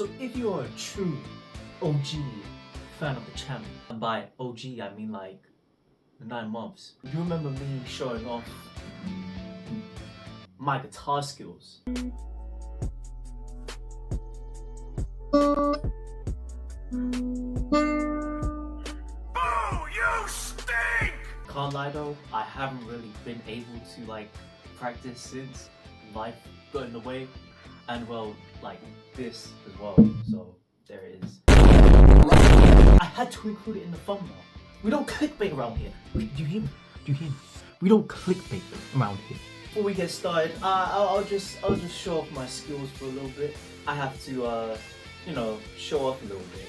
So if you are a true OG fan of the channel, and by OG I mean like 9 months, you remember me showing off my guitar skills. Oh, you stink! Can't lie though, I haven't really been able to like practice since life got in the way, and well, like this as well, so there it is. I had to include it in the thumbnail. We don't clickbait around here. Do you hear me? Do you hear me? We don't clickbait around here. Before we get started, I'll just show off my skills for a little bit. I have to, you know, show off a little bit.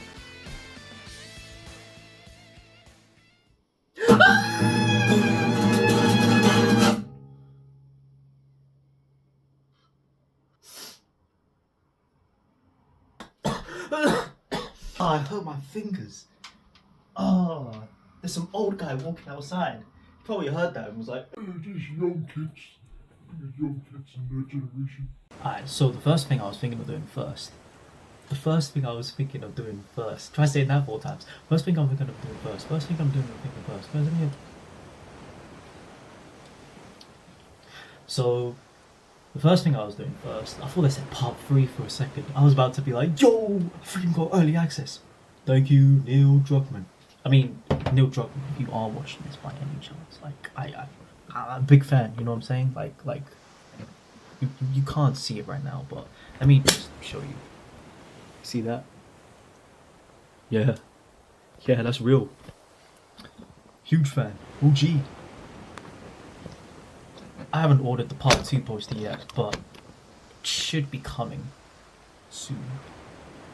Oh, I hurt my fingers. Oh, there's some old guy walking outside. He probably heard that and was like, These young kids in their generation. Alright, so the first thing I was thinking of doing first. Try saying that 4 times. First thing I'm thinking of doing first. So, the first thing I was doing first, I thought I said part 3 for a second. I was about to be like, yo, I freaking got early access. Thank you, Neil Druckmann. I mean, Neil Druckmann, if you are watching this by any chance, like, I'm a big fan, you know what I'm saying? Like, you can't see it right now, but let me just show you. See that? Yeah, that's real. Huge fan, OG. I haven't ordered the part 2 poster yet, but it should be coming soon.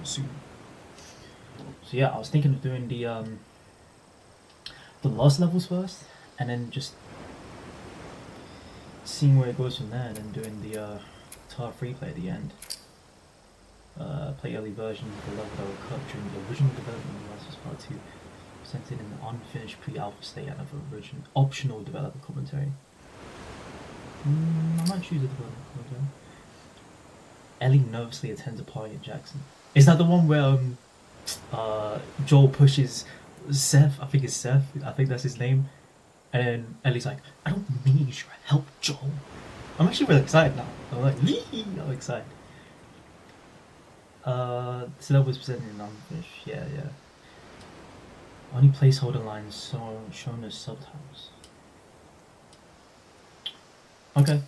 So yeah, I was thinking of doing the lost levels first, and then just seeing where it goes from there, and then doing the guitar FreePlay at the end. Play early versions of the level that were cut during the original development of The Last of Us Part 2, presented in the unfinished pre-alpha state and of original optional developer commentary. I might choose a developer commentary. Ellie nervously attends a party at Jackson. Is that the one where Joel pushes Seth? I think it's Seth. I think that's his name. And then Ellie's like, I don't need your help, Joel. I'm actually really excited now. I'm like, I'm excited. So that was presented in unfinished. Yeah. Only placeholder lines shown as subtitles. Okay.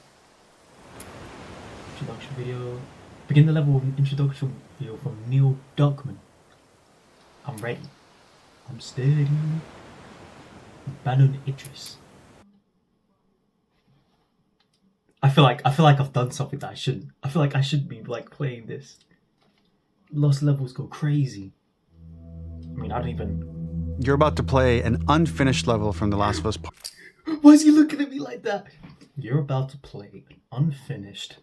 Introduction video. Begin the level with an introduction video from Neil Druckmann. I'm ready. I'm steady. Bannon Idris. I feel like I've done something that I shouldn't. I feel like I should be like playing this. Lost levels go crazy. I mean, I don't even. You're about to play an unfinished level from The Last of Us Part. Why is he looking at me like that? You're about to play an unfinished.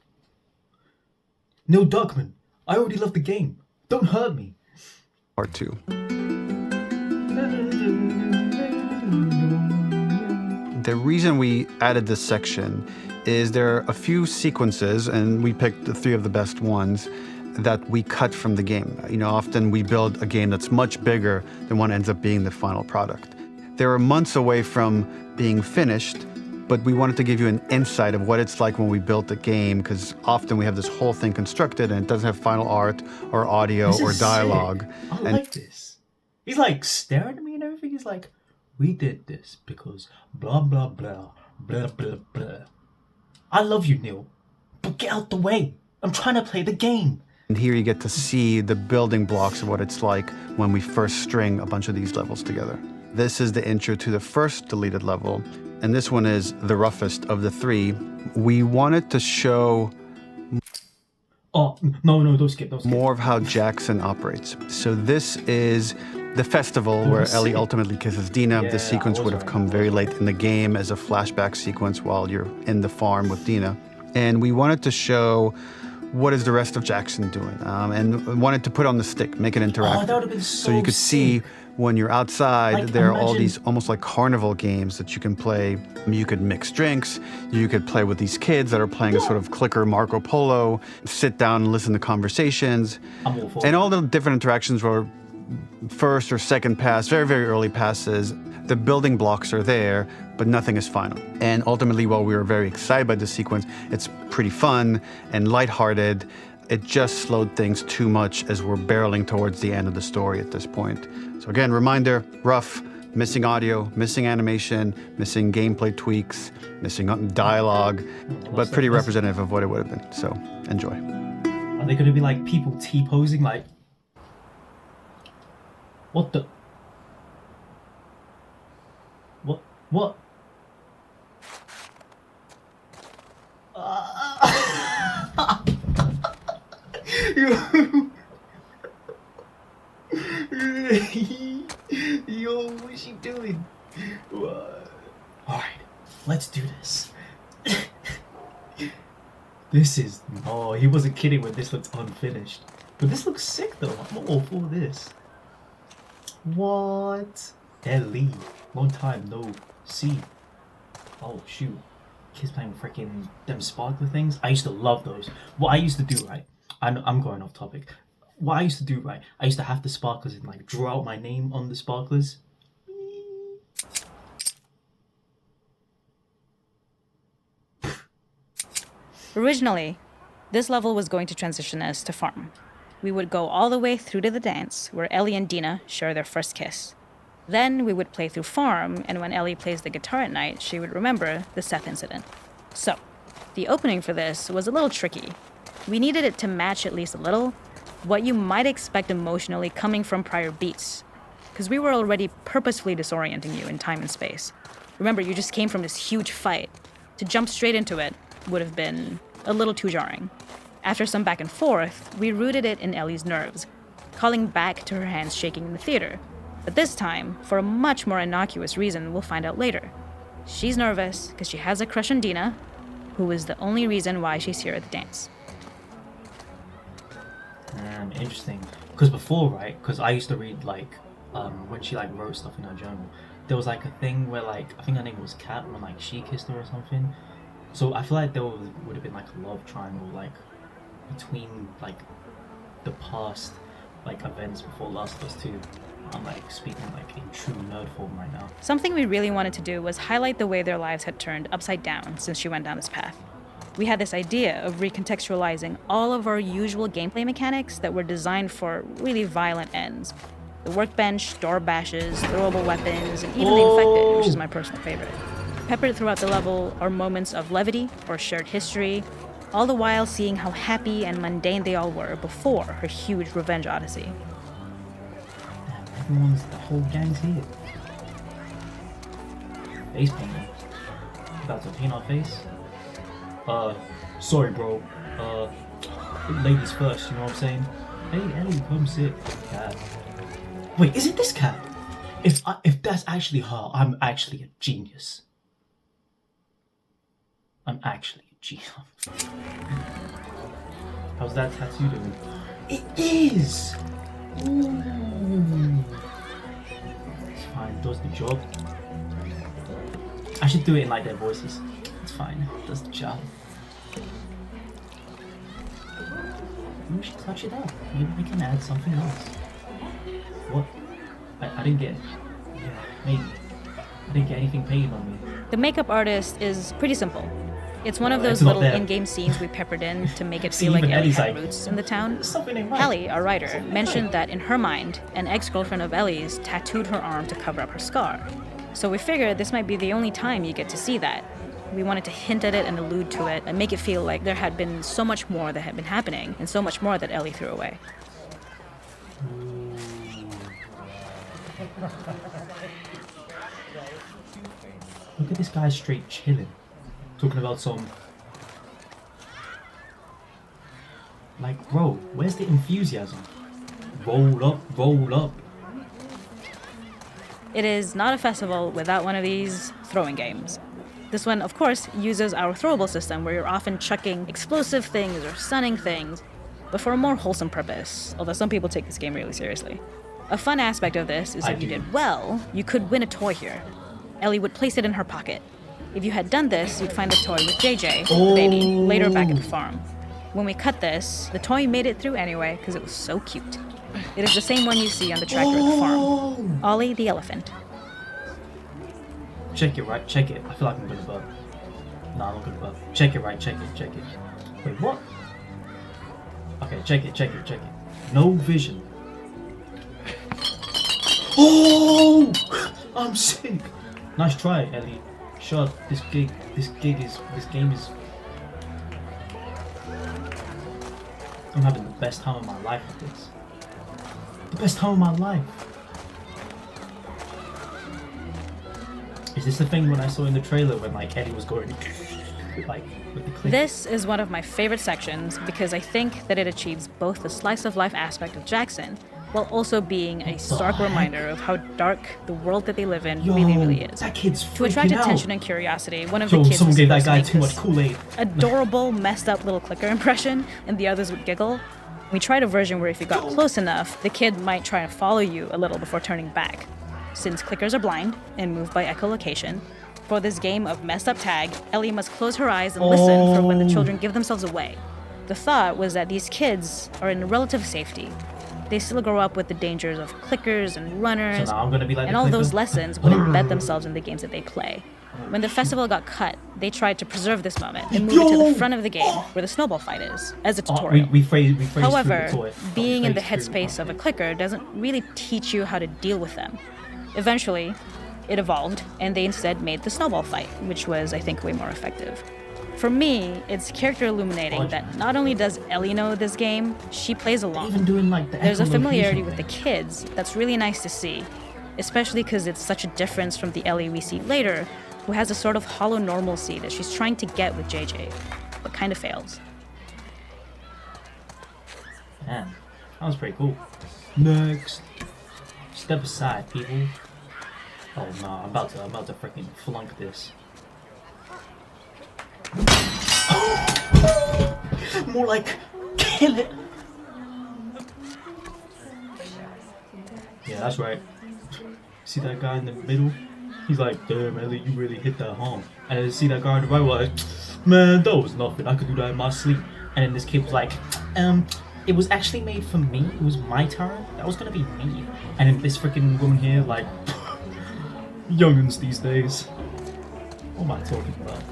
Neil Druckmann, I already love the game. Don't hurt me. Part 2. The reason we added this section is there are a few sequences, and we picked the 3 of the best ones, that we cut from the game. You know, often we build a game that's much bigger than what ends up being the final product. They were months away from being finished, but we wanted to give you an insight of what it's like when we built a game, because often we have this whole thing constructed and it doesn't have final art or audio or dialogue. Sick. I like this. He's like staring at me and everything. He's like, we did this because blah, blah, blah, blah, blah, blah. I love you, Neil, but get out the way. I'm trying to play the game. And here you get to see the building blocks of what it's like when we first string a bunch of these levels together. This is the intro to the first deleted level, and this one is the roughest of the 3. We wanted to show Oh, no, don't skip. more of how Jackson operates. So this is the festival where Ellie ultimately kisses Dina. Yeah, This sequence would have come very late in the game as a flashback sequence while you're in the farm with Dina. And we wanted to show what is the rest of Jackson doing, and wanted to put on the stick, make it interactive. Oh, that would have been so you could see sick. when you're outside, Like, there are all imagine- these almost like carnival games that you can play. You could mix drinks. You could play with these kids that are playing a sort of clicker Marco Polo, sit down and listen to conversations. I'm all for And it. all the different interactions were first or second pass, very, very early passes. The building blocks are there, but nothing is final. And ultimately, while we were very excited by the sequence, it's pretty fun and lighthearted. It just slowed things too much as we're barreling towards the end of the story at this point. So again, reminder, rough, missing audio, missing animation, missing gameplay tweaks, missing dialogue, but pretty representative of what it would have been. So enjoy. Are they going to be like people T-posing like... What the... What? Yo, what's she doing? Alright, let's do this. This is... Oh, he wasn't kidding when this looks unfinished. But this looks sick though. I'm all for this. What? Ellie. Long time no see. Oh shoot. Kids playing freaking them sparkler things. I used to love those. What I used to do, right? I'm going off topic. What I used to do, right? I used to have the sparklers and like draw out my name on the sparklers. Originally, this level was going to transition us to farm. We would go all the way through to the dance, where Ellie and Dina share their first kiss. Then we would play through farm, and when Ellie plays the guitar at night, she would remember the Seth incident. So, the opening for this was a little tricky. We needed it to match at least a little what you might expect emotionally coming from prior beats, because we were already purposefully disorienting you in time and space. Remember, you just came from this huge fight. To jump straight into it would have been a little too jarring. After some back and forth, we rooted it in Ellie's nerves, calling back to her hands shaking in the theater. But this time, for a much more innocuous reason we'll find out later. She's nervous because she has a crush on Dina, who is the only reason why she's here at the dance. Interesting. Because before, right? Because I used to read like, when she like wrote stuff in her journal, there was like a thing where like, I think her name was Kat, when like she kissed her or something. So I feel like there would have been like a love triangle like between like the past like events before Last of Us 2. I'm like speaking like in true nerd form right now. Something we really wanted to do was highlight the way their lives had turned upside down since she went down this path. We had this idea of recontextualizing all of our usual gameplay mechanics that were designed for really violent ends. The workbench, door bashes, throwable weapons, and even the infected, which is my personal favorite. Peppered throughout the level are moments of levity or shared history, all the while seeing how happy and mundane they all were before her huge revenge odyssey. The whole gang's here. Face painting. About to paint our face? Sorry bro. Ladies first, you know what I'm saying? Hey Ellie, come sit. Cat. Wait, is it this cat? If that's actually her, I'm actually a genius. I'm actually a genius. How's that tattoo doing? It is! Ooh. It's fine, does the job. I should do it in like their voices. It's fine, does the job. We should touch it up. Maybe we can add something else. What? I didn't get it. Yeah, maybe. I didn't get anything paid on me. The makeup artist is pretty simple. It's one of those It's not little there. in-game scenes we peppered in to make it See, feel like even Ellie Ellie's had like, roots in the town. Something ain't right. Hallie, our writer, Something ain't mentioned right. that in her mind, an ex-girlfriend of Ellie's tattooed her arm to cover up her scar. So we figured this might be the only time you get to see that. We wanted to hint at it and allude to it and make it feel like there had been so much more that had been happening and so much more that Ellie threw away. Look at this guy straight chilling. Talking about some... Like, bro, where's the enthusiasm? Roll up, roll up. It is not a festival without one of these throwing games. This one, of course, uses our throwable system where you're often chucking explosive things or stunning things, but for a more wholesome purpose, although some people take this game really seriously. A fun aspect of this is if you did well, you could win a toy here. Ellie would place it in her pocket. If you had done this, you'd find the toy with JJ, the baby, later back at the farm. When we cut this, the toy made it through anyway because it was so cute. It is the same one you see on the tractor at the farm. Ollie the elephant. Check it, right? Check it. I feel like I'm gonna bug. Nah, I'm not gonna bug. Check it, right? Check it, check it. Wait, what? Okay, check it, check it, check it. No vision. Oh! I'm sick. Nice try, Ellie. Shut. This game is. I'm having the best time of my life with this. The best time of my life. Is this the thing when I saw in the trailer when like Eddie was going like with the click? This is one of my favorite sections because I think that it achieves both the slice of life aspect of Jackson while also being a stark reminder of how dark the world that they live in really is. That kid's to attract freaking attention out. and curiosity, one of the kids someone was gave that supposed guy to too make much Kool-Aid. adorable, messed up little clicker impression, and the others would giggle. We tried a version where if you got close enough, the kid might try to follow you a little before turning back. Since clickers are blind and move by echolocation, for this game of messed up tag, Ellie must close her eyes and listen for when the children give themselves away. The thought was that these kids are in relative safety. They still grow up with the dangers of clickers and runners, So now I'm gonna be like and the all clicker? those lessons would embed themselves in the games that they play. When the festival got cut, they tried to preserve this moment and move it to the front of the game where the snowball fight is, as a tutorial. We phrased However, through the toy. being in the Phrased through headspace of a clicker doesn't really teach you how to deal with them. Eventually, it evolved, and they instead made the snowball fight, which was, I think, way more effective. For me, it's character illuminating that not only does Ellie know this game, she plays along. Even doing like the There's a familiarity echolocation with the thing. kids that's really nice to see, especially because it's such a difference from the Ellie we see later, who has a sort of hollow normalcy that she's trying to get with JJ, but kind of fails. Man, that was pretty cool. Next. Step aside, people. Oh no, I'm about to freaking flunk this. More like kill it. Yeah, that's right. See that guy in the middle? He's like, damn, Ellie, you really hit that home. And then see that guy on the right, like, man, that was nothing. I could do that in my sleep. And then this kid was like, it was actually made for me. It was my turn. That was gonna be me. And then this freaking woman here, like, youngins these days. What am I talking about?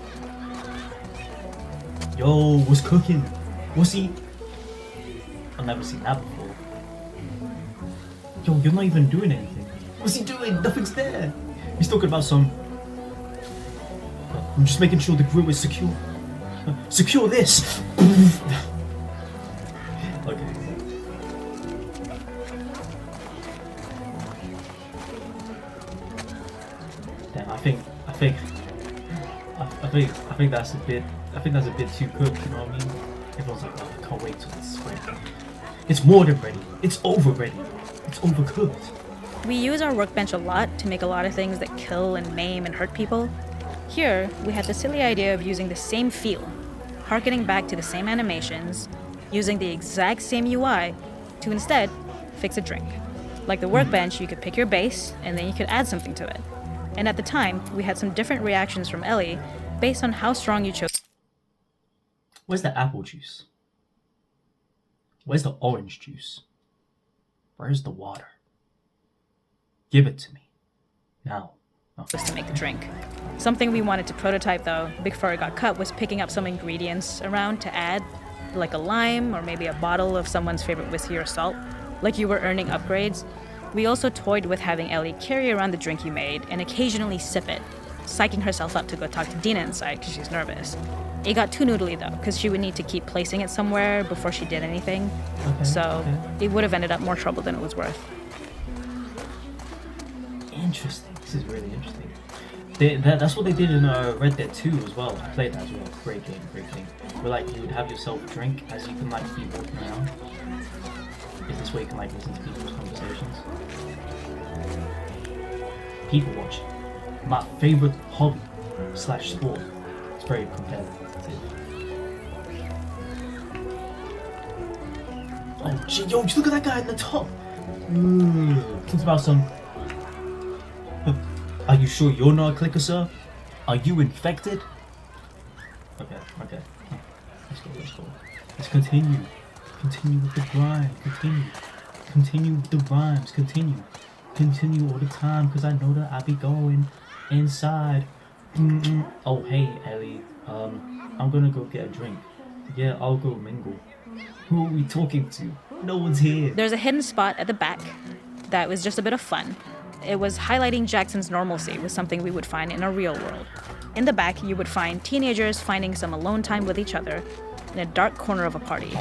Yo, what's cooking? What's he? I've never seen that before. Yo, you're not even doing anything. What's he doing? Nothing's there. He's talking about some. I'm just making sure the grill is secure. Secure this. Okay. Damn, I think that's a bit. I think that's a bit too cooked. You know what I mean? Everyone's like, oh, I can't wait till it's ready. It's more than ready. It's over ready. It's overcooked. We use our workbench a lot to make a lot of things that kill and maim and hurt people. Here, we had the silly idea of using the same feel, harkening back to the same animations, using the exact same UI to instead fix a drink. Like the workbench, you could pick your base, and then you could add something to it. And at the time, we had some different reactions from Ellie based on how strong you chose. Where's the apple juice? Where's the orange juice? Where's the water? Give it to me. Now. Oh. To make the drink. Something we wanted to prototype though, before it got cut, was picking up some ingredients around to add, like a lime or maybe a bottle of someone's favorite whiskey or salt, like you were earning upgrades. We also toyed with having Ellie carry around the drink you made and occasionally sip it, psyching herself up to go talk to Dina inside because she's nervous. It got too noodly though, because she would need to keep placing it somewhere before she did anything, it would have ended up more trouble than it was worth. Interesting. This is really interesting. That's what they did in Red Dead 2 as well. I played that as well. Great game, great game. Where like you would have yourself a drink as you can like be walking around. Is this way you can like listen to people's conversations? People watching. My favorite hobby. slash sport. It's very competitive. Oh, shit, yo, just look at that guy in the top. Talks about some. Are you sure you're not a clicker, sir? Are you infected? Okay. Let's go. Let's continue. Continue with the grind. Continue with the rhymes. Continue all the time, cause I know that I be going inside. Oh, hey, Ellie. I'm gonna go get a drink. Yeah, I'll go mingle. Who are we talking to? No one's here. There's a hidden spot at the back that was just a bit of fun. It was highlighting Jackson's normalcy with something we would find in a real world. In the back, you would find teenagers finding some alone time with each other in a dark corner of a party.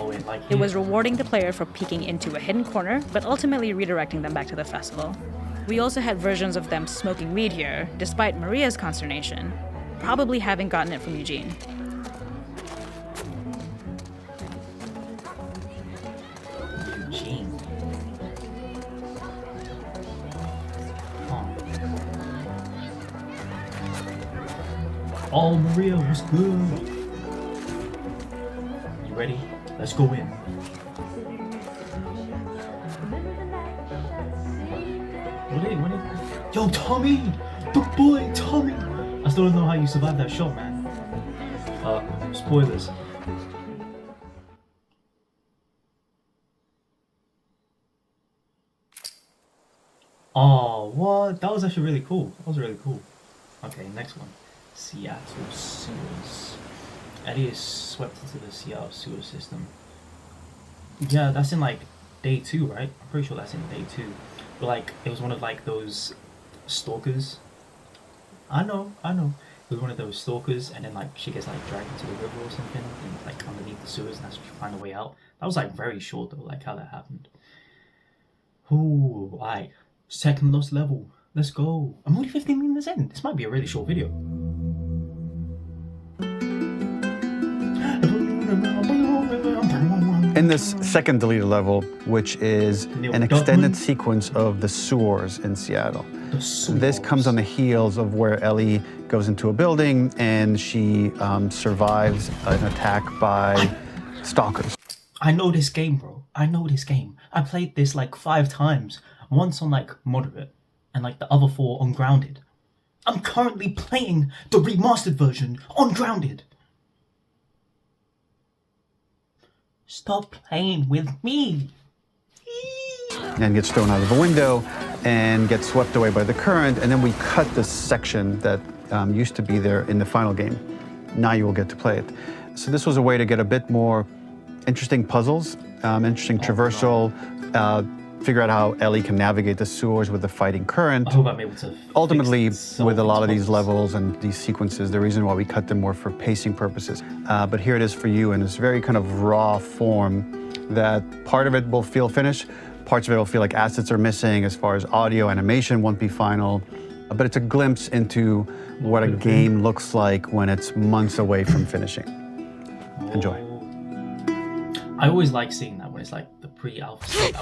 It was rewarding the player for peeking into a hidden corner, but ultimately redirecting them back to the festival. We also had versions of them smoking weed here, despite Maria's consternation, probably having gotten it from Eugene. Oh, Maria, what's good? You ready? Let's go in. What? Yo, Tommy! The boy, Tommy! I still don't know how you survived that shot, man. Spoilers. Oh, what? That was actually really cool. Okay, next one. Seattle sewers. Eddie is swept into the Seattle sewer system. Yeah, that's in like day 2, right? I'm pretty sure that's in day 2. But like, it was one of like those stalkers. I know. It was one of those stalkers, and then like she gets like dragged into the river or something, and like underneath the sewers, and that's how she find a way out. That was like very short though, like how that happened. Ooh, alright. Second lost level. Let's go. I'm only 15 minutes in. This might be a really short video. In this second deleted level, which is an extended sequence of the sewers in Seattle. This comes on the heels of where Ellie goes into a building and she survives an attack by stalkers. I know this game, bro. I played this like 5 times. Once on like moderate, and like the other 4 on grounded. I'm currently playing the remastered version on grounded. Stop playing with me. And gets thrown out of the window and gets swept away by the current, and then we cut this section that used to be there in the final game. Now you will get to play it. So this was a way to get a bit more interesting puzzles, interesting traversal, figure out how Ellie can navigate the sewers with the fighting current. I hope I'm able to. Ultimately, with a lot of these levels and these sequences, the reason why we cut them were for pacing purposes. But here it is for you in this very kind of raw form that part of it will feel finished, parts of it will feel like assets are missing as far as audio, animation won't be final. But it's a glimpse into what a game looks like when it's months away from finishing. Enjoy. I always like seeing that when it's like the pre-alpha state.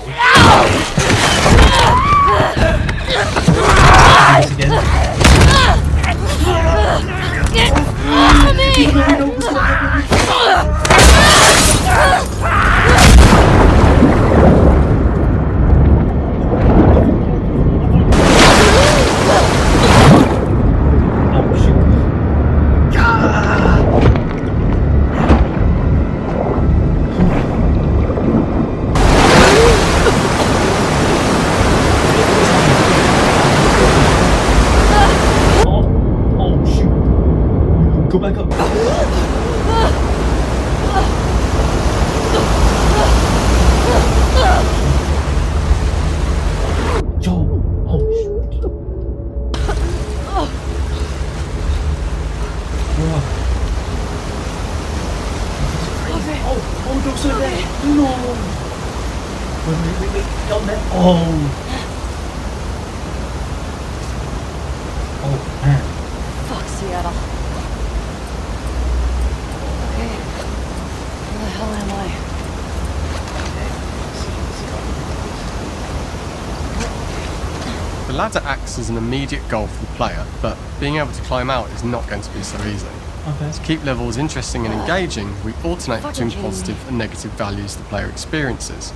The ladder acts as an immediate goal for the player, but being able to climb out is not going to be so easy. Okay. To keep levels interesting and engaging, we alternate between positive and negative values the player experiences.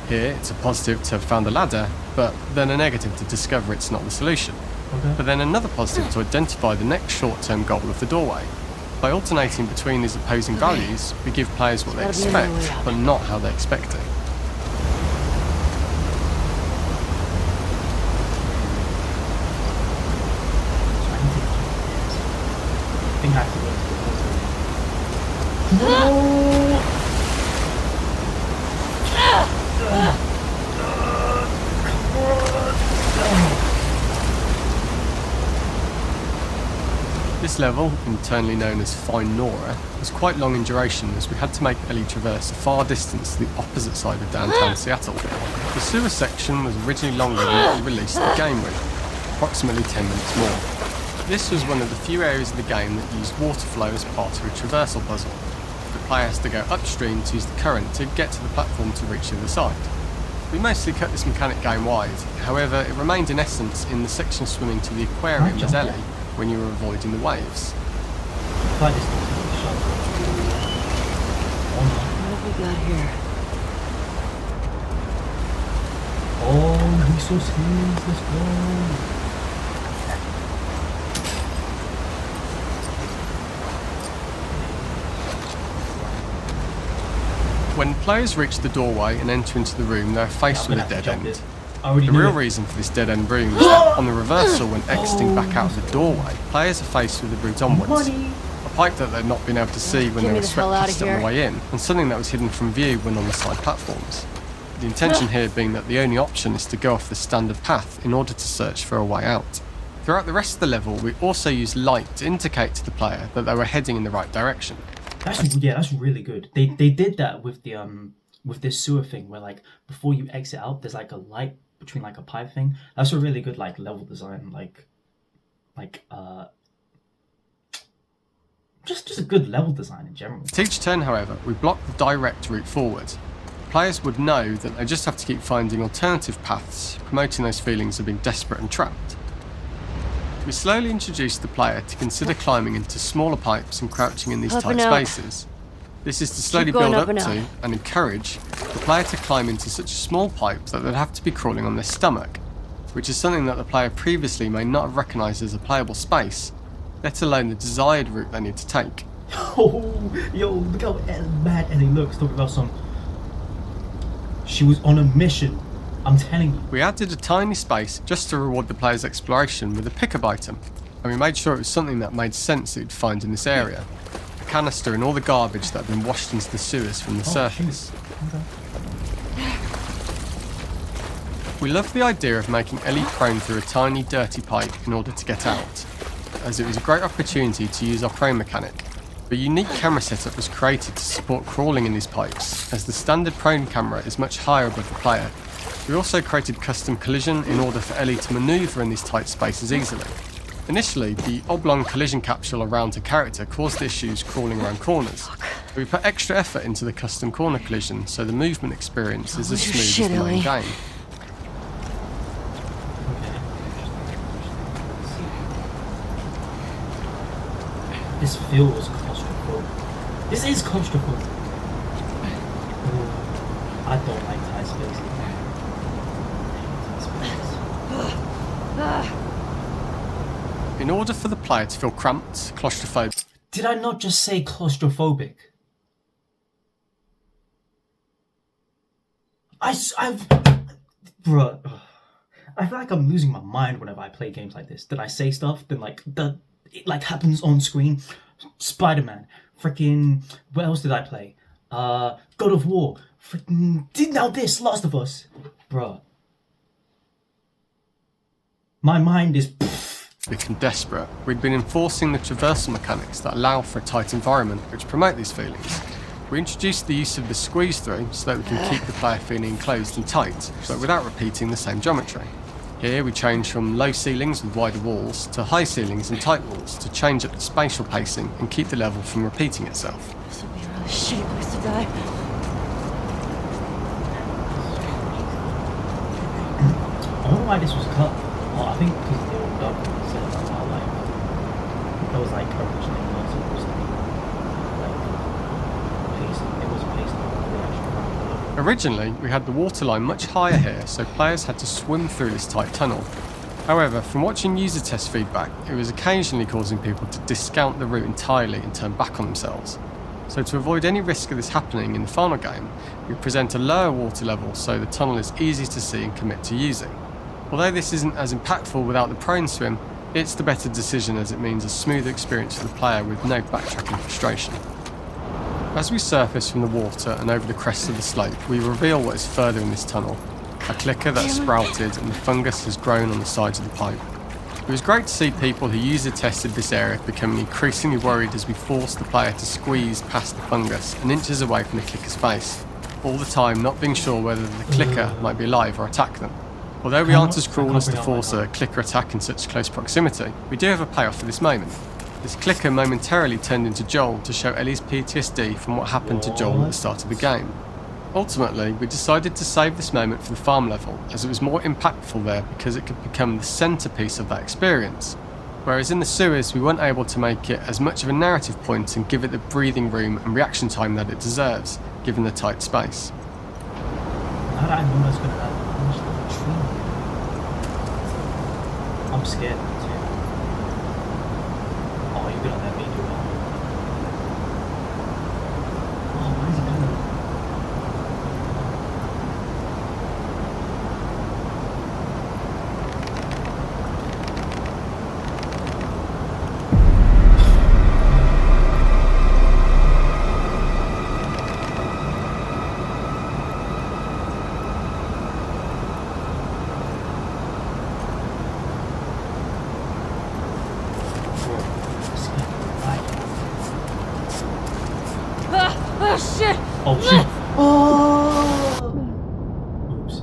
Here, it's a positive to have found a ladder, but then a negative to discover it's not the solution. Okay. But then another positive to identify the next short-term goal of the doorway. By alternating between these opposing values, we give players what they expect, but not how they expect it. I think I have to go to the No! This level, internally known as Fine Nora, was quite long in duration as we had to make Ellie traverse a far distance to the opposite side of downtown Seattle. The sewer section was originally longer than what we released the game with, approximately 10 minutes more. This was one of the few areas of the game that used water flow as part of a traversal puzzle. The player has to go upstream to use the current to get to the platform to reach the other side. We mostly cut this mechanic game-wide, however it remained in essence in the section swimming to the aquarium as Ellie, when you were avoiding the waves. What have we got here? Oh, resources, let's go. When players reach the doorway and enter into the room, they are faced with a dead end. The real reason for this dead-end room is that on the reversal, when exiting back out of the doorway, players are faced with a route onwards. A pipe that they'd not been able to see when they were swept past on the way in, and something that was hidden from view when on the side platforms. The intention here being that the only option is to go off the standard path in order to search for a way out. Throughout the rest of the level, we also use light to indicate to the player that they were heading in the right direction. That's really good. They did that with the with this sewer thing where like before you exit out, there's like a light between like a pipe thing. That's a really good like level design, just a good level design in general. At each turn, however, we block the direct route forward. Players would know that they just have to keep finding alternative paths, promoting those feelings of being desperate and trapped. We slowly introduce the player to consider climbing into smaller pipes and crouching in these tight spaces. This is to slowly build up to and encourage the player to climb into such a small pipe that they'd have to be crawling on their stomach, which is something that the player previously may not have recognised as a playable space, let alone the desired route they need to take. Oh, yo, look how mad Ellie looks. Talk about she was on a mission, I'm telling you. We added a tiny space just to reward the player's exploration with a pickup item, and we made sure it was something that made sense that you'd find in this area. Canister and all the garbage that had been washed into the sewers from the surface. Okay. We loved the idea of making Ellie prone through a tiny dirty pipe in order to get out, as it was a great opportunity to use our prone mechanic. A unique camera setup was created to support crawling in these pipes, as the standard prone camera is much higher above the player. We also created custom collision in order for Ellie to manoeuvre in these tight spaces easily. Initially, the oblong collision capsule around her character caused issues crawling around corners. We put extra effort into the custom corner collision, so the movement experience is as smooth as the main game. This feels claustrophobic. This is claustrophobic. I don't like tight spaces. In order for the player to feel cramped, claustrophobic... Did I not just say claustrophobic? Bruh. I feel like I'm losing my mind whenever I play games like this. Did I say stuff? Then it happens on screen. Spider-Man. Freaking... What else did I play? God of War. Freaking... Now this, Last of Us. Bruh. My mind is... become desperate. We'd been enforcing the traversal mechanics that allow for a tight environment, which promote these feelings. We introduced the use of the squeeze through so that we can keep the player feeling enclosed and tight, but without repeating the same geometry. Here we change from low ceilings with wider walls to high ceilings and tight walls to change up the spatial pacing and keep the level from repeating itself. This would be a really shitty place to die. I wonder why this was cut. Oh, I think because they were dubbed instead of like it was like originally not supposed to be like paced. It was paced on the actual front. Originally, we had the water line much higher here, so players had to swim through this tight tunnel. However, from watching user test feedback, it was occasionally causing people to discount the route entirely and turn back on themselves. So to avoid any risk of this happening in the final game, we present a lower water level so the tunnel is easy to see and commit to using. Although this isn't as impactful without the prone swim, it's the better decision as it means a smoother experience for the player with no backtracking frustration. As we surface from the water and over the crest of the slope, we reveal what is further in this tunnel. A clicker that sprouted and the fungus has grown on the sides of the pipe. It was great to see people who user tested this area becoming increasingly worried as we forced the player to squeeze past the fungus and inches away from the clicker's face, all the time not being sure whether the clicker might be alive or attack them. Although we aren't as cruel as to force a clicker attack in such close proximity, we do have a payoff for this moment. This clicker momentarily turned into Joel to show Ellie's PTSD from what happened to Joel at the start of the game. Ultimately, we decided to save this moment for the farm level, as it was more impactful there because it could become the centrepiece of that experience. Whereas in the sewers, we weren't able to make it as much of a narrative point and give it the breathing room and reaction time that it deserves, given the tight space. How did I know that's going to happen? How much of a tree? I'm scared too. Oh, you're gonna let me do it. Oh, why is he doing that? Oh, shit! Oh shit! Oh! Oops.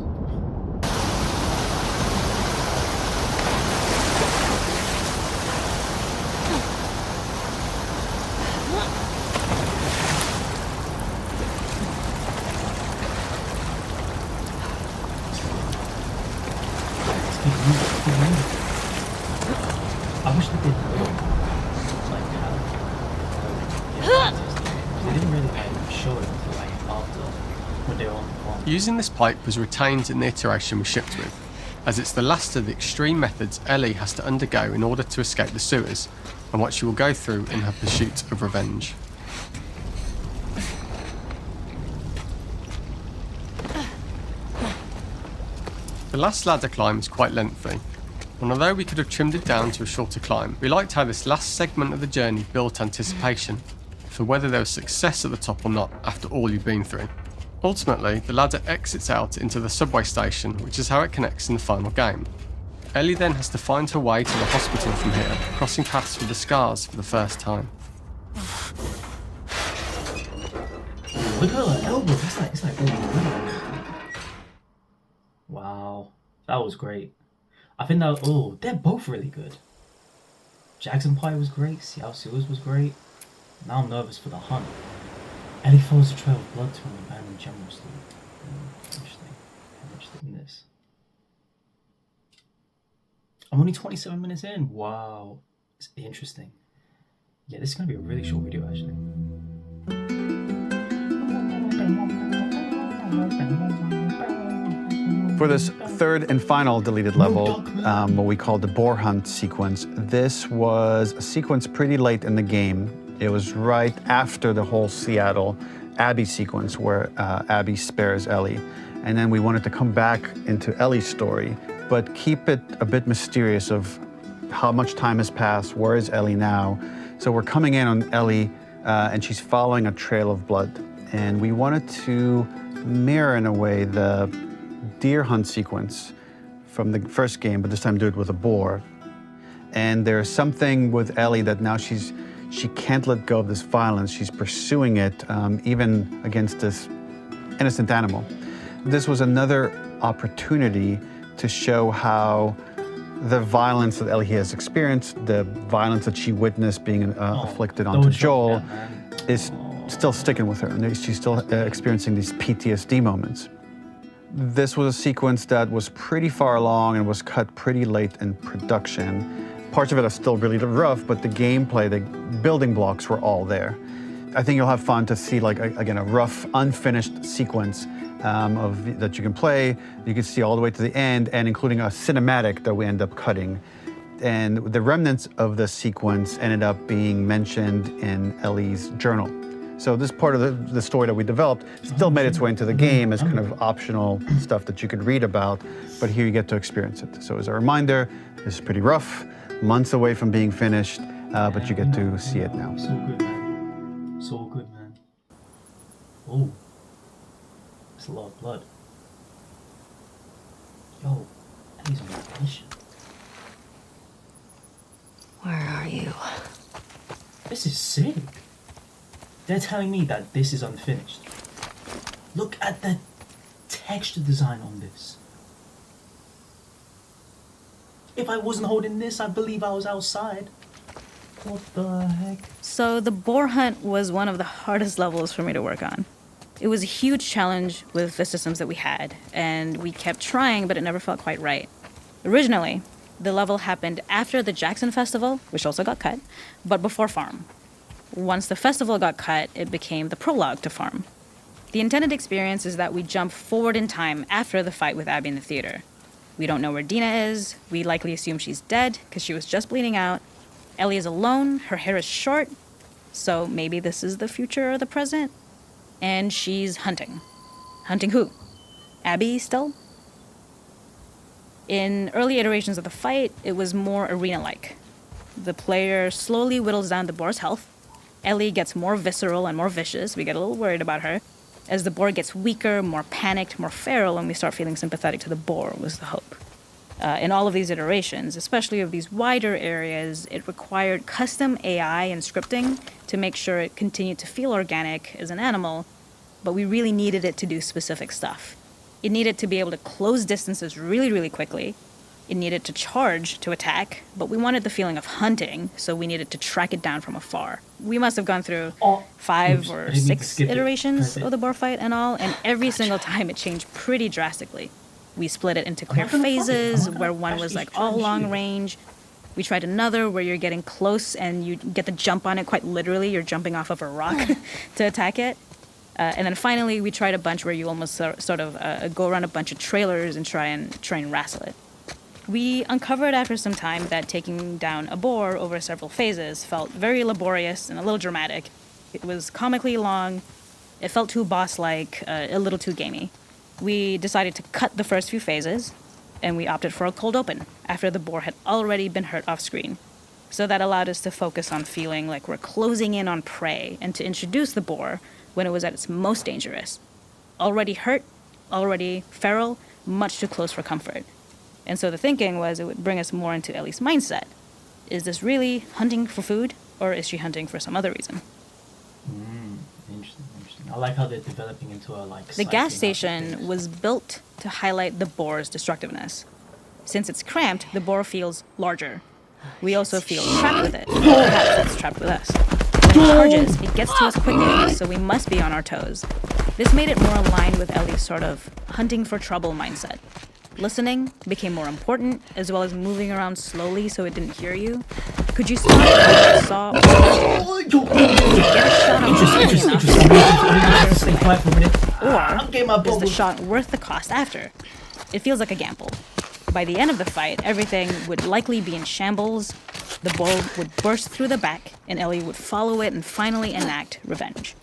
I wish they did like they didn't really like show it until like after when they were on the farm. Using this pipe was retained in the iteration we shipped with, as it's the last of the extreme methods Ellie has to undergo in order to escape the sewers, and what she will go through in her pursuit of revenge. The last ladder climb is quite lengthy, and although we could have trimmed it down to a shorter climb, we liked how this last segment of the journey built anticipation for whether there was success at the top or not after all you've been through. Ultimately, the ladder exits out into the subway station, which is how it connects in the final game. Ellie then has to find her way to the hospital from here, crossing paths with the scars for the first time. Look at her elbows. It's like oh, wow, that was great. I think that they're both really good. Jackson Pie was great. Seattle Sewers was great. Now I'm nervous for the hunt. Ellie follows a trail of blood to an abandoned general store. I'm interested in this. I'm only 27 minutes in. Wow, it's interesting. Yeah, this is gonna be a really short video actually. For this third and final deleted level, what we call the boar hunt sequence, this was a sequence pretty late in the game. It was right after the whole Seattle Abby sequence where Abby spares Ellie. And then we wanted to come back into Ellie's story, but keep it a bit mysterious of how much time has passed, where is Ellie now? So we're coming in on Ellie and she's following a trail of blood. And we wanted to mirror in a way the deer hunt sequence from the first game, but this time do it with a boar. And there's something with Ellie that now she can't let go of this violence. She's pursuing it, even against this innocent animal. This was another opportunity to show how the violence that Ellie has experienced, the violence that she witnessed being afflicted onto Joel, is still sticking with her, and she's still experiencing these PTSD moments. this was a sequence that was pretty far along and was cut pretty late in production. Parts of it are still really rough, but the gameplay, the building blocks were all there. I think you'll have fun to see, like, again, a rough, unfinished sequence that you can play. You can see all the way to the end, and including a cinematic that we end up cutting. And the remnants of the sequence ended up being mentioned in Ellie's journal. So this part of the story that we developed still made its way into the game as kind of optional stuff that you could read about, but here you get to experience it. So as a reminder, this is pretty rough, months away from being finished, but you get to see it now. So good, man. So good, man. Oh, that's a lot of blood. Yo, Ellie's on vacation. Where are you? This is sick. They're telling me that this is unfinished. Look at the texture design on this. If I wasn't holding this, I believe I was outside. What the heck? So the boar hunt was one of the hardest levels for me to work on. It was a huge challenge with the systems that we had, and we kept trying, but it never felt quite right. Originally, the level happened after the Jackson Festival, which also got cut, but before Farm. Once the festival got cut, it became the prologue to Farm. The intended experience is that we jump forward in time after the fight with Abby in the theater. We don't know where Dina is. We likely assume she's dead because she was just bleeding out. Ellie is alone. Her hair is short. So maybe this is the future or the present. And she's hunting. Hunting who? Abby still? In early iterations of the fight, it was more arena-like. The player slowly whittles down the boar's health. Ellie gets more visceral and more vicious. We get a little worried about her. As the boar gets weaker, more panicked, more feral, and we start feeling sympathetic to the boar was the hope. In all of these iterations, especially of these wider areas, it required custom AI and scripting to make sure it continued to feel organic as an animal, but we really needed it to do specific stuff. It needed to be able to close distances really, really quickly. It needed to charge to attack, but we wanted the feeling of hunting, so we needed to track it down from afar. We must have gone through 5 or 6 iterations of the boar fight and all, and every single time it changed pretty drastically. We split it into clear phases, where one was like all long range. We tried another where you're getting close and you get the jump on it quite literally. You're jumping off of a rock to attack it. And then finally, we tried a bunch where you almost sort of go around a bunch of trailers and try and wrestle it. We uncovered after some time that taking down a boar over several phases felt very laborious and a little dramatic. It was comically long, it felt too boss-like, a little too gamey. We decided to cut the first few phases, and we opted for a cold open after the boar had already been hurt off-screen. So that allowed us to focus on feeling like we're closing in on prey and to introduce the boar when it was at its most dangerous. Already hurt, already feral, much too close for comfort. And so the thinking was it would bring us more into Ellie's mindset. Is this really hunting for food, or is she hunting for some other reason? Interesting. I like how they're developing into a The gas station was built to highlight the boar's destructiveness. Since it's cramped, the boar feels larger. We also feel trapped with it. Perhaps it's trapped with us. When it charges, it gets to us quickly, so we must be on our toes. This made it more aligned with Ellie's sort of hunting for trouble mindset. Listening became more important, as well as moving around slowly so it didn't hear you. Could you spot what you saw or heard? Get a shot of or is the shot worth the cost after? It feels like a gamble. By the end of the fight, everything would likely be in shambles. The bull would burst through the back, and Ellie would follow it and finally enact revenge.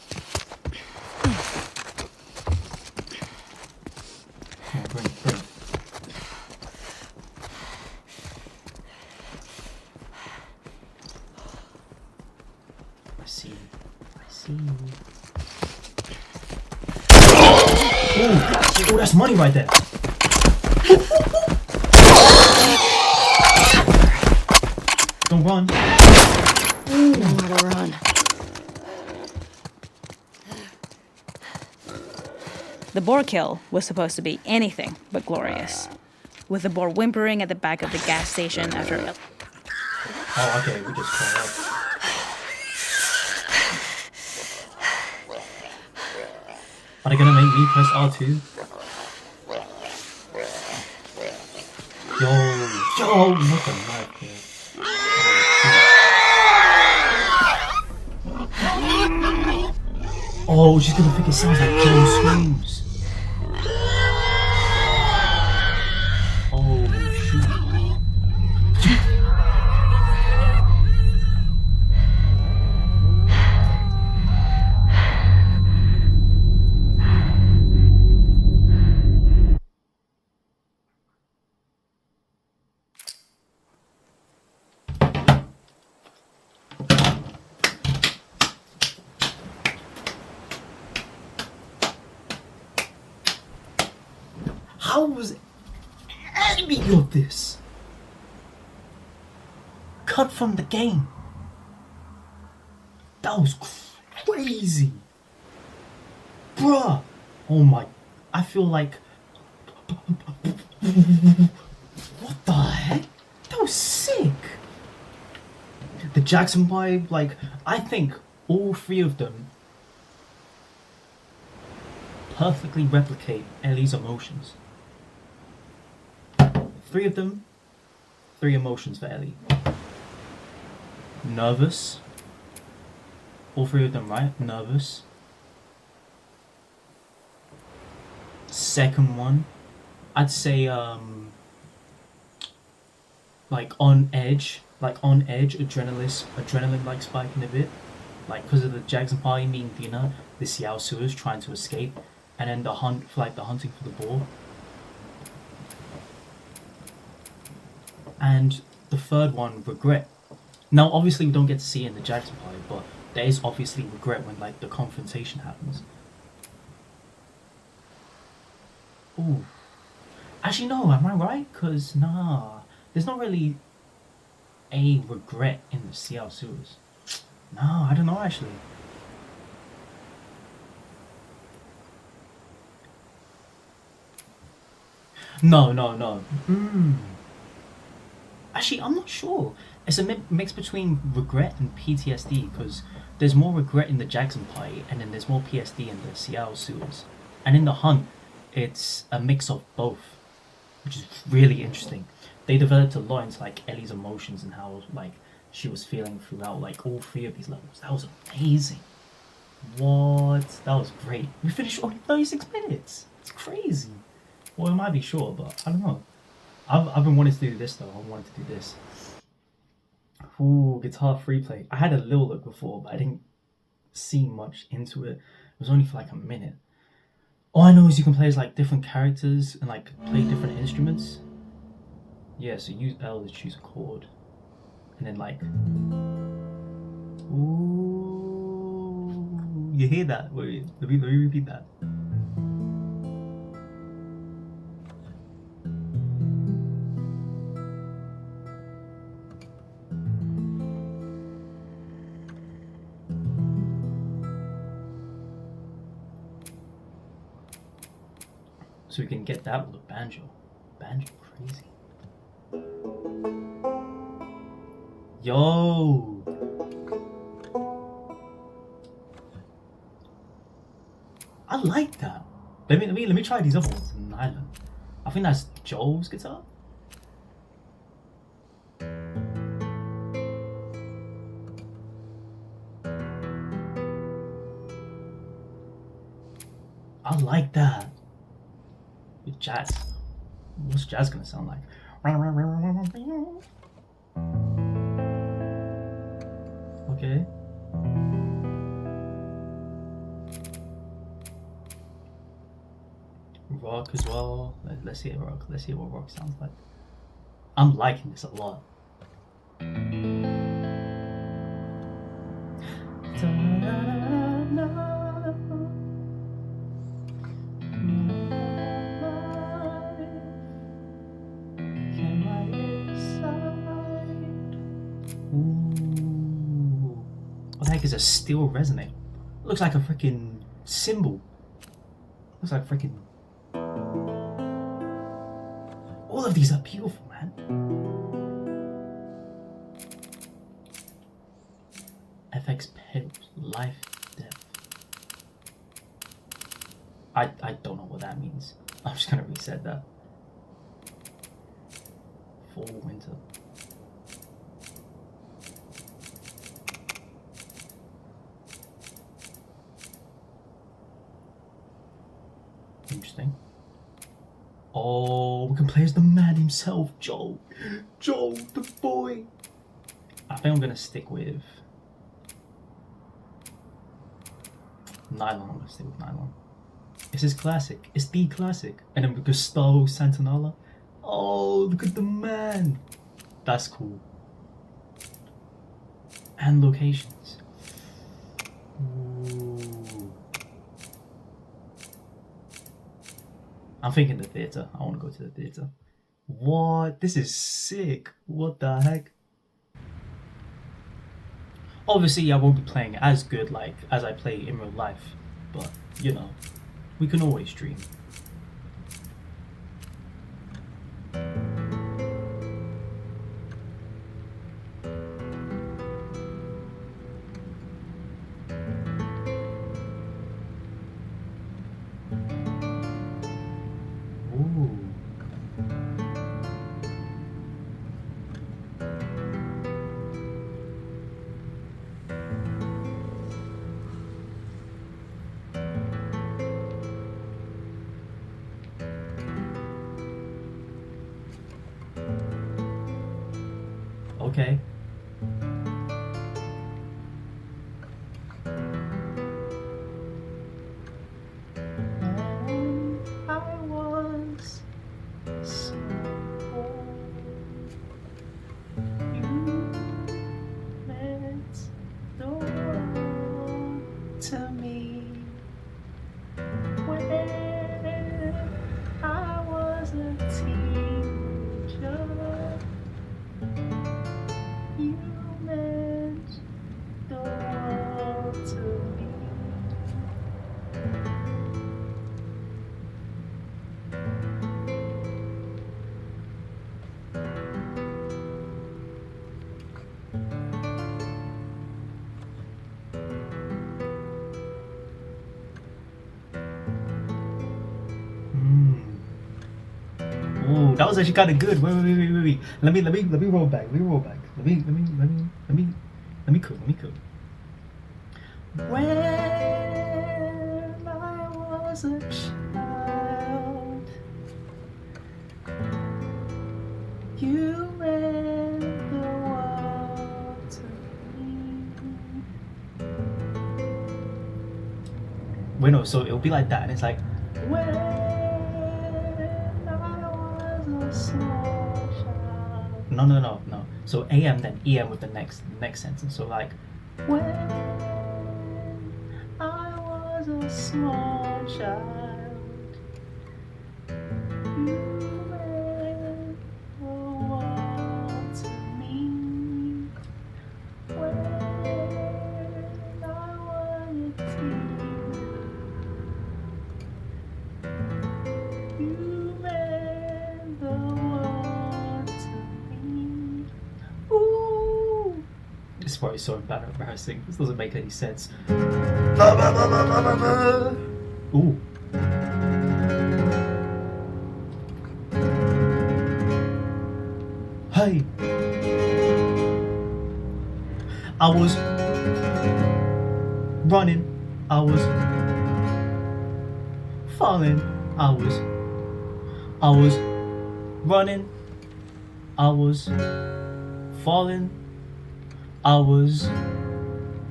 Bring. I see you. Oh, that's money right there. Don't run. Nowhere to run. The boar kill was supposed to be anything but glorious. With the boar whimpering at the back of the gas station after... Oh, okay, we just caught up. Are they gonna make me press R2? Yo, not the knife here. Oh, she's gonna think it sounds like Joe screams. Oh, shoot. How was any of this cut from the game? That was crazy. Bruh. Oh my. I feel like. What the heck? That was sick. The Jackson vibe, like, I think all three of them perfectly replicate Ellie's emotions. Three of them, three emotions for Ellie. Nervous. All three of them, right? Nervous. Second one, I'd say like on edge, adrenaline like spiking a bit, like because of the Jackson party meeting Dina, the Seattle sewers trying to escape, and then the hunt for like the hunting for the ball. And the third one, regret. Now, obviously, we don't get to see it in the Jackson party, but there is obviously regret when like the confrontation happens. Ooh. Actually, no, am I right? Because, nah, there's not really a regret in the Seattle sewers. No, I don't know, actually. No. Actually, I'm not sure. It's a mix between regret and PTSD, because there's more regret in the Jackson party, and then there's more PTSD in the Seattle sewers. And in the hunt, it's a mix of both, which is really interesting. They developed a lot into like Ellie's emotions and how like she was feeling throughout like all three of these levels. That was amazing. What? That was great. We finished only 36 minutes. It's crazy. Well, it might be short, but I don't know. I've been wanting to do this though. I wanted to do this. Ooh, guitar FreePlay. I had a little look before, but I didn't see much into it. It was only for like a minute. All I know is you can play as like different characters and like play different instruments. Yeah, so use L to choose a chord. And then like... Ooh, you hear that? Wait, let me repeat that. So we can get that with a banjo. Banjo crazy. Yo! I like that. Let me try these other ones in an island. I think that's Joel's guitar. I like that. With jazz. What's jazz gonna sound like? Okay. Rock as well. Let's see rock. Let's see what rock sounds like. I'm liking this a lot. What the heck is a steel resonator? Looks like a freaking cymbal. Looks like freaking. All of these are beautiful, man. FX pedals, life, depth. I don't know what that means. I'm just gonna reset that. fall, winter. Interesting. Oh, we can play as the man himself, Joel. Joel, the boy. I think I'm gonna stick with nylon. I'm gonna stick with nylon. It's his classic. It's the classic. And then Gustavo Santaolalla. Oh, look at the man. That's cool. And locations. Ooh. I'm thinking the theater. I want to go to the theater. What? This is sick. What the heck? Obviously, I won't be playing as good like as I play in real life, but you know, we can always stream. Ooh. Okay. I was so you meant the world to me when I was a teenager. You meant the world to me. Ooh, that was actually kind of good. Wait. Let me roll back. Let me cook. When I was a child, you meant the world to me. Wait, no, so it'll be like that, and it's like when I was a small child. No. So AM then EM with the next sentence. So like when I was a small child, you meant the world to me. When I was a teen, you meant the world to me. Ooh. This part is so embarrassing. This doesn't make any sense. Ooh. Hey. I was running. I was falling. I was running. I was falling. I was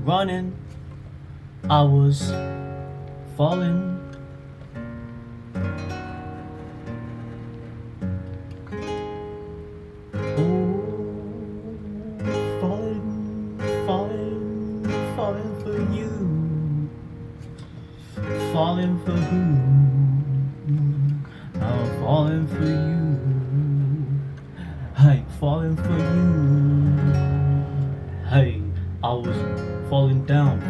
running. I was falling. Falling for you. Falling for who? I'm falling for you. Hey, falling for you. Hey, I was falling down,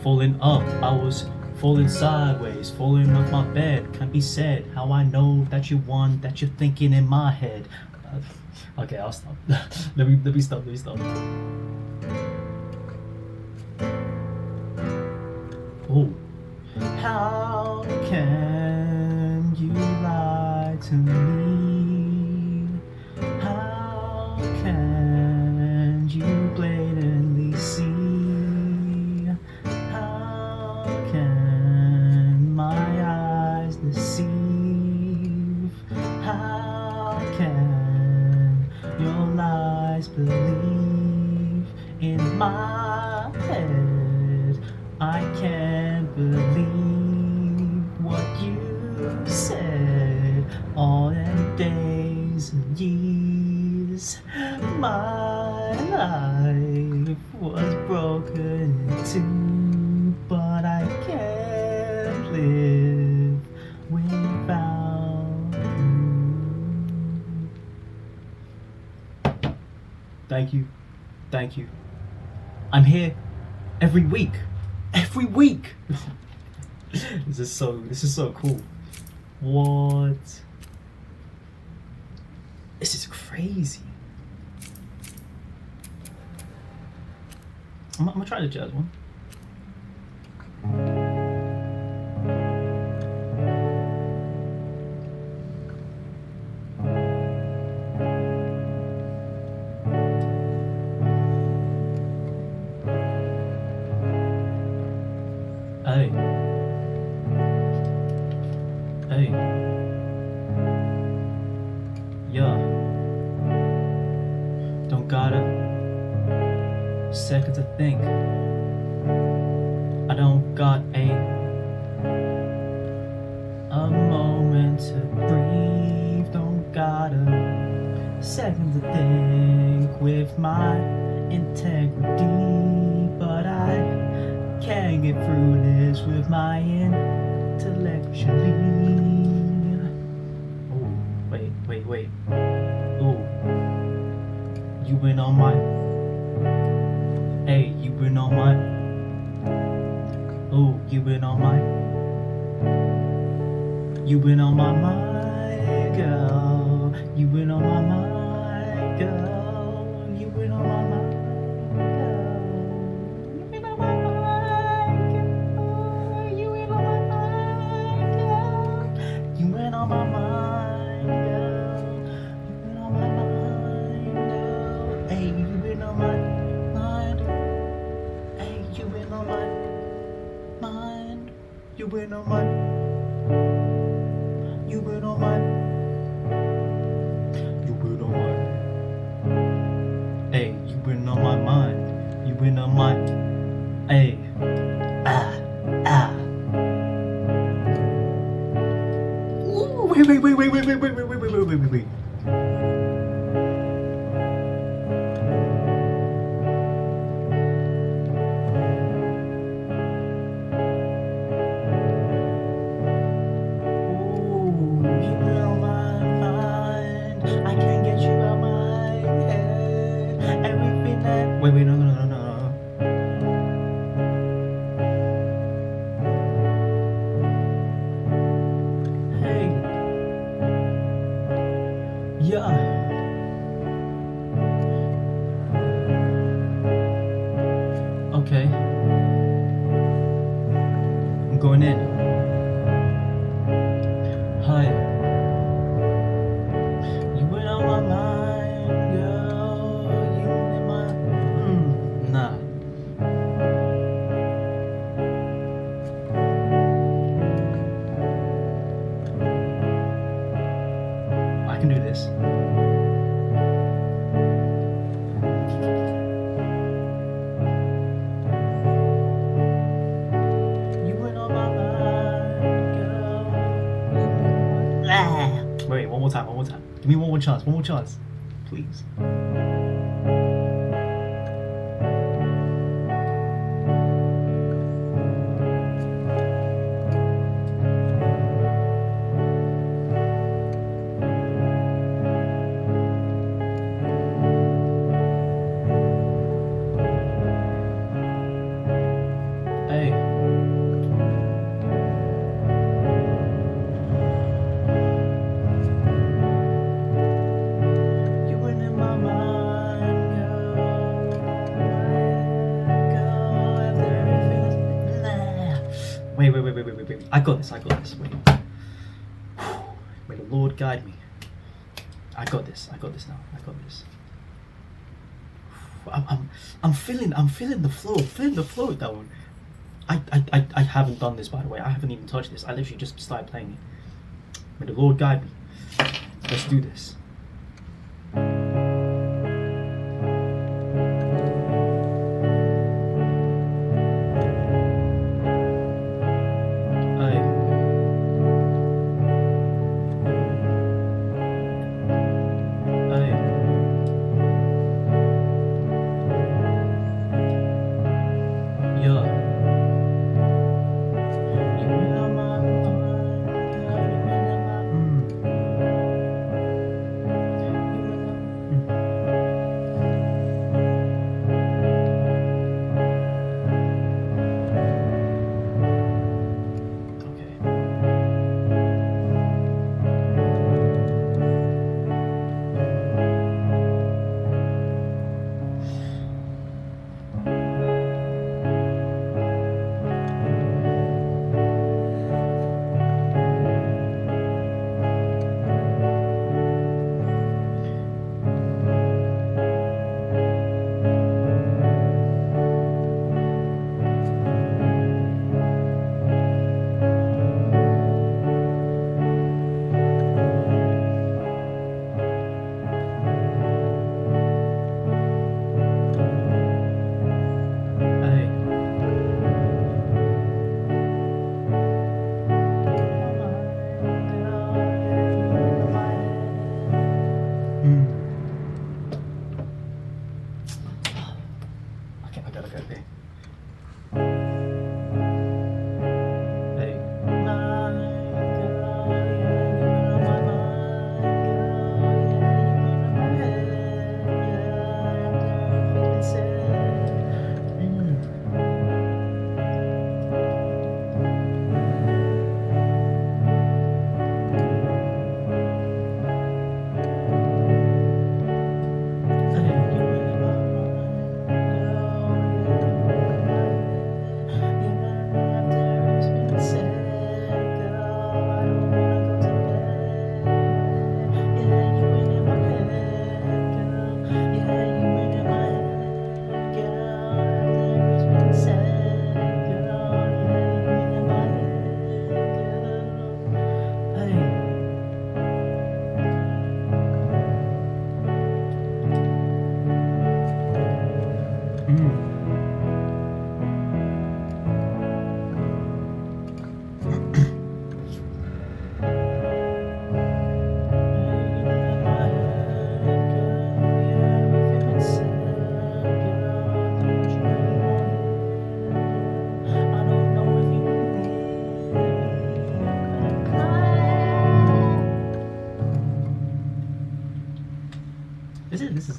falling up. I was falling sideways, falling off my bed. Can't be said how I know that you won, that you're thinking in my head. Okay, I'll stop. let me stop. Oh, how can you lie to me? How can you blatantly see? How can my eyes deceive? How can your lies believe in my head? I can't believe what you said all them days and years. My life was broken in two, but I can't live without you. Thank you. Thank you. I'm here every week. Every week. This is so cool. What? This is crazy. I'm gonna try the jazz one. Hey. Hey. Yeah. Don't got a second to think. I don't got a moment to breathe. Don't got a second to think with my integrity, but I can't get through this with my intellectually. Oh, wait. Oh, you went on my. Hey, you went on my. Oh, you went on my. You went on my mind, girl. You went on my mind, girl. You went on my mind, girl. You went on my mind, girl. You went on my mind, girl. You went on my mind, girl. You went on my mind, girl. Hey, you went on my mind. Hey, you went on my mind. You went on my. You went on my. You went on my. Hey, you went on my mind. You went on my. Hey. Ah. Ooh, wait. Wait, no. Hey. Yeah. Okay. I'm going in. Hi. You went on my mind, girl. You in my. Nah. I can do this. You went on my mind, girl. Wait, one more time. Give me one more chance, please. Hey. You went in my mind, girl. After everything. Nah. Wait. I got this. Wait. May the Lord guide me. I got this now. I'm feeling the flow. I'm feeling the flow with that one. I haven't done this, by the way. I haven't even touched this. I literally just started playing it. May the Lord guide me. Let's do this.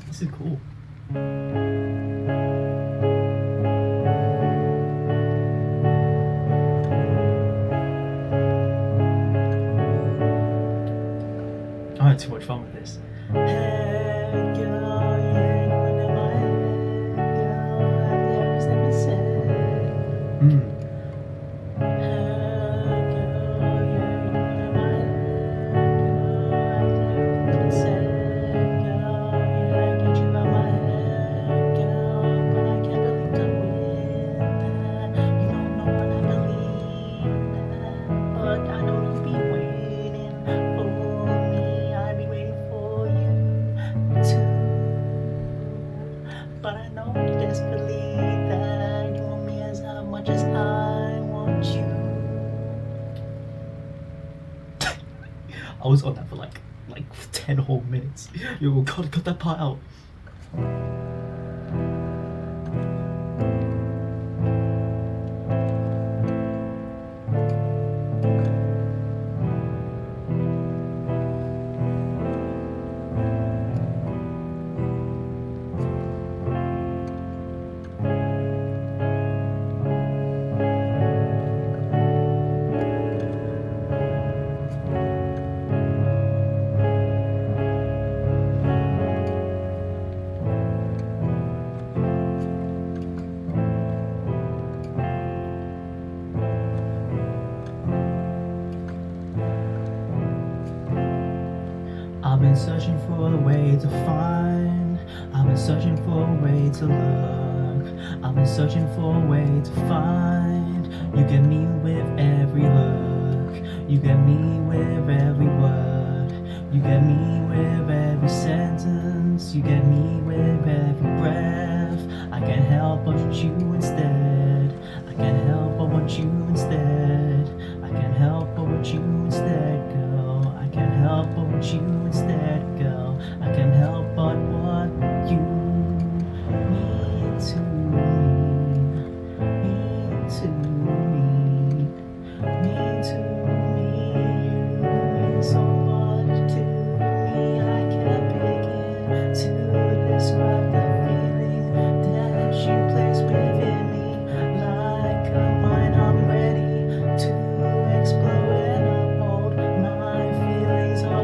This is cool. I had too much fun with this. I was on that for like 10 whole minutes. Yo, cut that part out. I've been searching for a way to find. I've been searching for a way way to look. I've been searching for a way to find. You get me with every look. You get me with every word. You get me with every sentence. You get me with every breath. I can't help but want you instead. I can't help but want you instead. I can't help but want you instead, girl. I can't help but want you instead, girl. I can't help but what you mean to me. Mean to me. Mean to me. You mean so much to me. I can't begin to describe the feeling that you place within me. Like a mine, I'm ready to explode and uphold my feelings on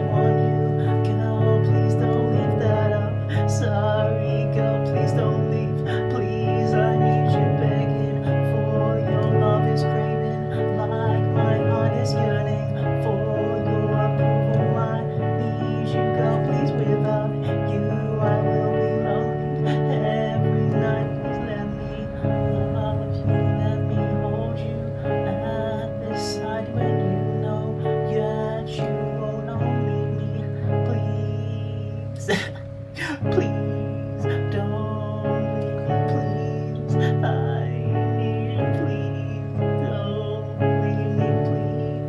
you. Girl, please don't leave that up. Sorry, girl, please don't leave. Please, I need you begging for your love is craving. Like my heart is yearning for your approval. I need you, girl, please. Without you, I will be lonely every night. Please let me love you, let me hold you at this side when you know that you won't only me. Please, please don't leave me, please. I need you, please don't leave me, please.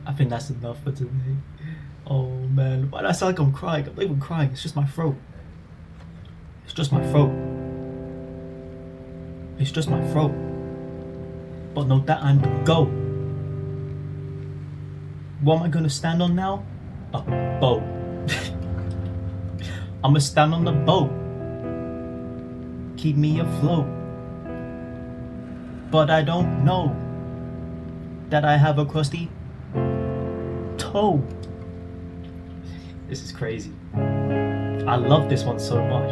I think that's enough for today. Oh man, why do I sound like I'm crying? I'm not even crying, it's just my throat. It's just my throat. It's just my throat. But no, that I'm to go. What am I gonna stand on now? A boat. I'ma stand on the boat. Keep me afloat. But I don't know that I have a crusty toe. This is crazy. I love this one so much.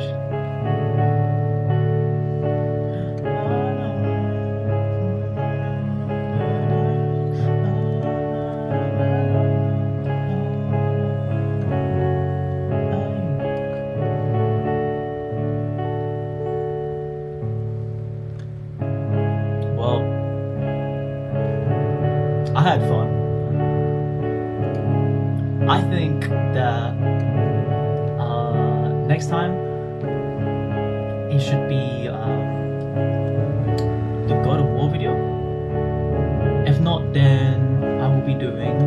Well, I had fun. I think that next time it should be the God of War video. If not, then I will be doing